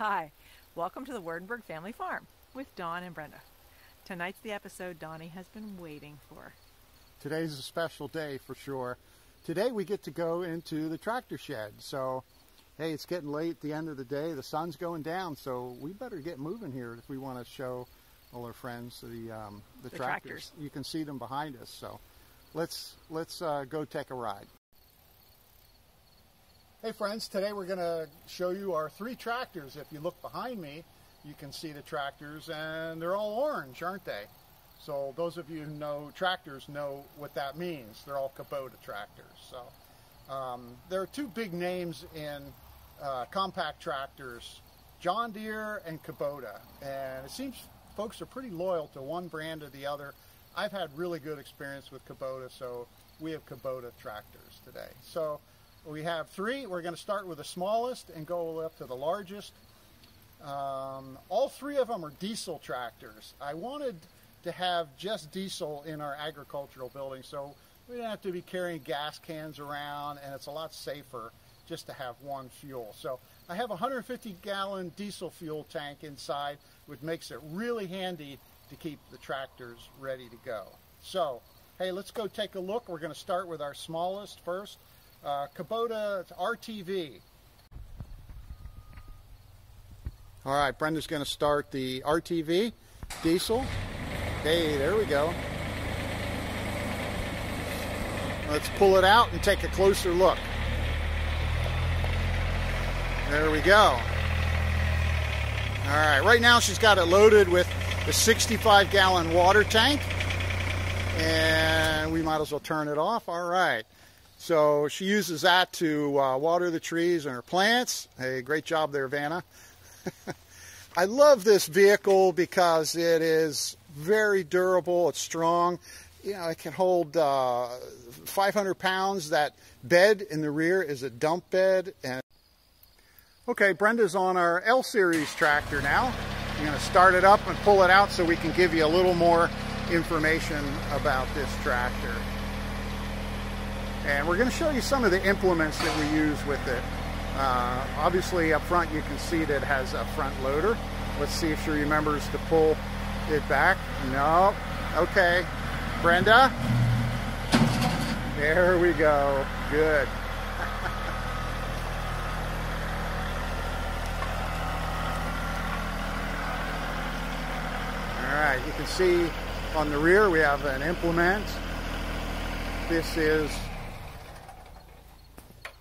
Hi, welcome to the Waardenburg Family Farm with Dawn and Brenda. Tonight's the episode Donnie has been waiting for. Today's a special day for sure. Today we get to go into the tractor shed. So, hey, it's getting late at the end of the day. The sun's going down, so we better get moving here if we want to show all our friends the tractors. You can see them behind us. So, let's go take a ride. Hey friends, today we're going to show you our 3 tractors. If you look behind me, you can see the tractors, and they're all orange, aren't they? So those of you who know tractors know what that means. They're all Kubota tractors. So there are 2 big names in compact tractors, John Deere and Kubota. And it seems folks are pretty loyal to one brand or the other. I've had really good experience with Kubota, so we have Kubota tractors today. So we have 3. We're going to start with the smallest and go up to the largest. All 3 of them are diesel tractors. I wanted to have just diesel in our agricultural building, so we don't have to be carrying gas cans around, and it's a lot safer just to have one fuel. So I have a 150-gallon diesel fuel tank inside, which makes it really handy to keep the tractors ready to go. So, hey, let's go take a look. We're going to start with our smallest first. Kubota RTV. All right, Brenda's going to start the RTV diesel. Hey, there we go. Let's pull it out and take a closer look. There we go. All right, right now she's got it loaded with the 65-gallon water tank, and we might as well turn it off. All right. So she uses that to water the trees and her plants. Hey, great job there, Vanna. I love this vehicle because it is very durable. It's strong. You know, it can hold 500 pounds. That bed in the rear is a dump bed. And okay, Brenda's on our LSeries tractor now. I'm going to start it up and pull it out so we can give you a little more information about this tractor. And we're going to show you some of the implements that we use with it. Obviously up front you can see that it has a front loader. Let's see if she remembers to pull it back. No. Okay. Brenda. There we go. Good. Alright, you can see on the rear we have an implement. This is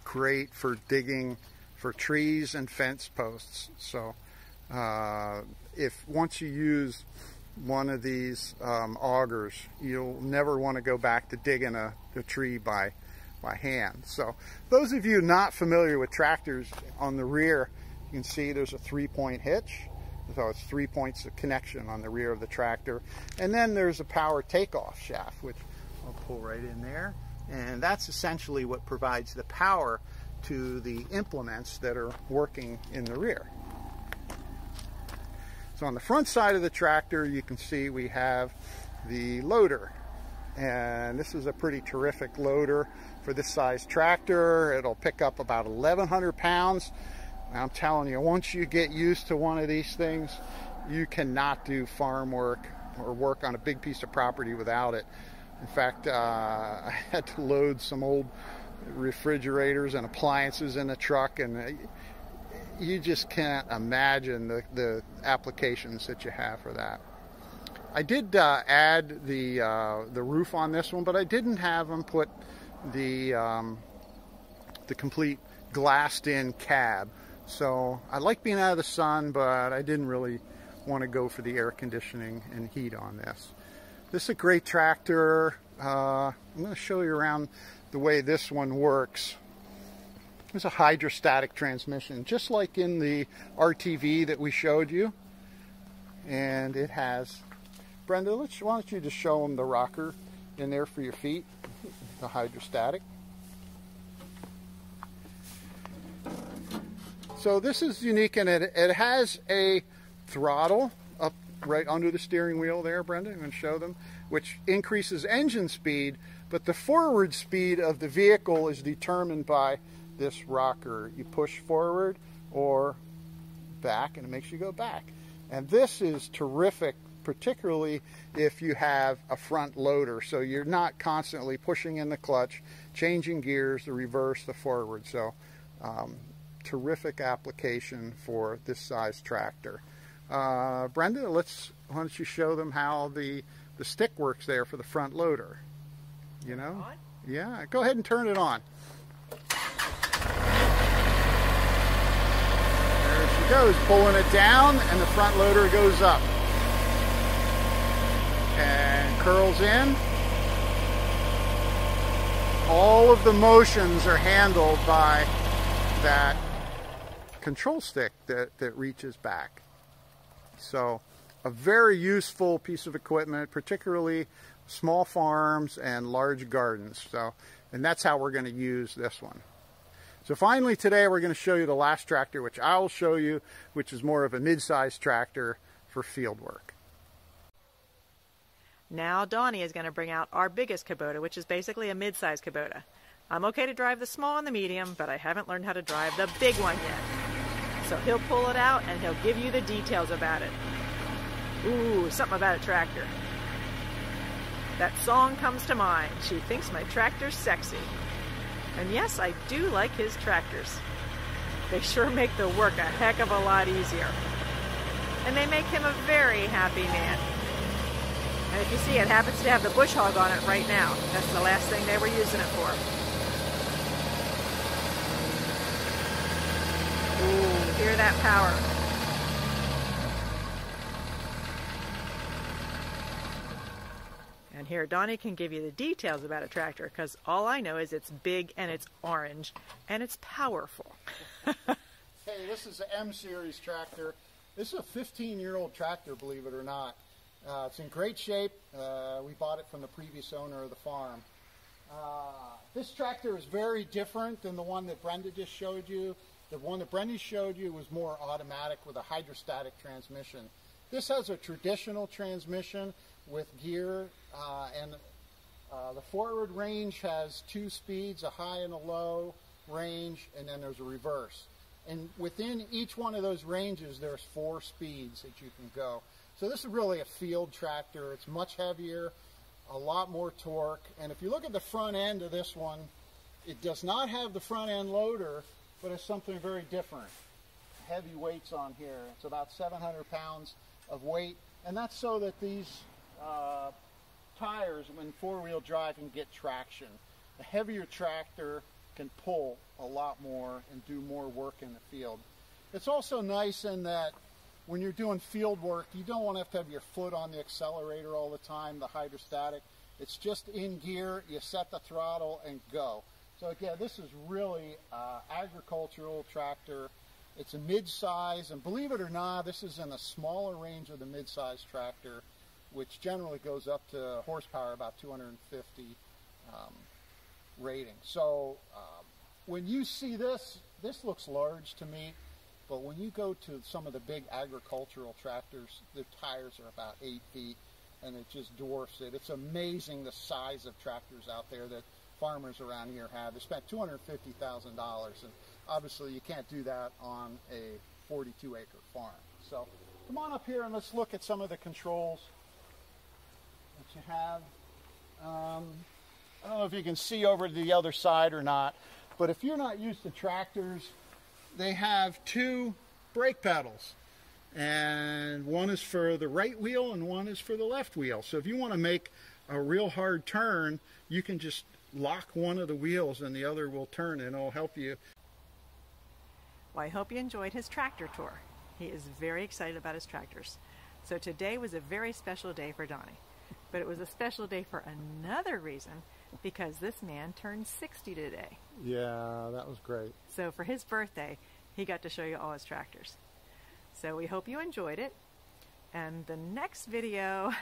great for digging for trees and fence posts. So if once you use one of these augers, you'll never want to go back to digging a tree by hand. So those of you not familiar with tractors, on the rear you can see there's a 3-point hitch. So it's 3 points of connection on the rear of the tractor. And then there's a power takeoff shaft, which I'll pull right in there. And that's essentially what provides the power to the implements that are working in the rear. So on the front side of the tractor, you can see we have the loader. And this is a pretty terrific loader for this size tractor. It'll pick up about 1,100 pounds. I'm telling you, once you get used to one of these things, you cannot do farm work or work on a big piece of property without it. In fact, I had to load some old refrigerators and appliances in the truck, and you just can't imagine the applications that you have for that. I did add the roof on this one, but I didn't have them put the complete glassed-in cab. So I like being out of the sun, but I didn't really want to go for the air conditioning and heat on this. This is a great tractor. I'm going to show you around the way this one works. It's a hydrostatic transmission, just like in the RTV that we showed you. And it has, Brenda, why don't you just show them the rocker in there for your feet, the hydrostatic. So this is unique in it. It has a throttle up right under the steering wheel there, Brenda. I'm going to show them, which increases engine speed, but the forward speed of the vehicle is determined by this rocker. You push forward or back, and it makes you go back. And this is terrific, particularly if you have a front loader, so you're not constantly pushing in the clutch, changing gears, the reverse, the forward. So terrific application for this size tractor. Brenda, why don't you show them how the stick works there for the front loader? You know? Yeah, go ahead and turn it on. There she goes, pulling it down, and the front loader goes up and curls in. All of the motions are handled by that control stick that reaches back. So a very useful piece of equipment, particularly small farms and large gardens. So, and that's how we're going to use this one. So finally today we're going to show you the last tractor, which I'll show you, which is more of a mid-size tractor for field work. Now Donnie is going to bring out our biggest Kubota, which is basically a mid-size Kubota. I'm okay to drive the small and the medium, but I haven't learned how to drive the big one yet. So he'll pull it out and he'll give you the details about it. Ooh, something about a tractor. That song comes to mind. She thinks my tractor's sexy. And yes, I do like his tractors. They sure make the work a heck of a lot easier. And they make him a very happy man. And if you see, it happens to have the bush hog on it right now. That's the last thing they were using it for. Ooh, hear that power. And here Donnie can give you the details about a tractor, because all I know is it's big and it's orange and it's powerful. Hey, this is an M-Series tractor. This is a 15-year-old tractor, believe it or not. It's in great shape. We bought it from the previous owner of the farm. This tractor is very different than the one that Brenda just showed you. The one that Brenda showed you was more automatic with a hydrostatic transmission. This has a traditional transmission with gear, and the forward range has 2 speeds, a high and a low range, and then there's a reverse. And within each one of those ranges, there's 4 speeds that you can go. So this is really a field tractor. It's much heavier, a lot more torque. And if you look at the front end of this one, it does not have the front end loader, but it's something very different. Heavy weights on here. It's about 700 pounds of weight. And that's so that these tires, when four-wheel drive, can get traction. A heavier tractor can pull a lot more and do more work in the field. It's also nice in that when you're doing field work, you don't want to have your foot on the accelerator all the time, the hydrostatic. It's just in gear, you set the throttle and go. So again, this is really agricultural tractor. It's a mid-size, and believe it or not, this is in the smaller range of the mid-size tractor, which generally goes up to horsepower about 250 rating. So when you see this, this looks large to me, but when you go to some of the big agricultural tractors, the tires are about 8 feet, and it just dwarfs it. It's amazing the size of tractors out there that farmers around here have. They spent $250,000, and obviously you can't do that on a 42-acre farm. So come on up here and let's look at some of the controls that you have. I don't know if you can see over to the other side or not, but if you're not used to tractors, they have 2 brake pedals, and one is for the right wheel and one is for the left wheel. So if you want to make a real hard turn, you can just lock one of the wheels and the other will turn, and it'll help you. Well, I hope you enjoyed his tractor tour. He is very excited about his tractors. So today was a very special day for Donnie. But it was a special day for another reason, because this man turned 60 today. Yeah, that was great. So for his birthday, he got to show you all his tractors. So we hope you enjoyed it. And the next video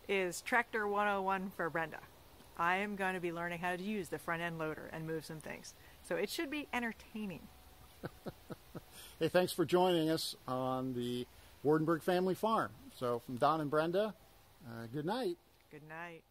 is Tractor 101 for Brenda. I am going to be learning how to use the front end loader and move some things. So it should be entertaining. Hey, thanks for joining us on the Waardenburg Family Farm. So from Don and Brenda, good night. Good night.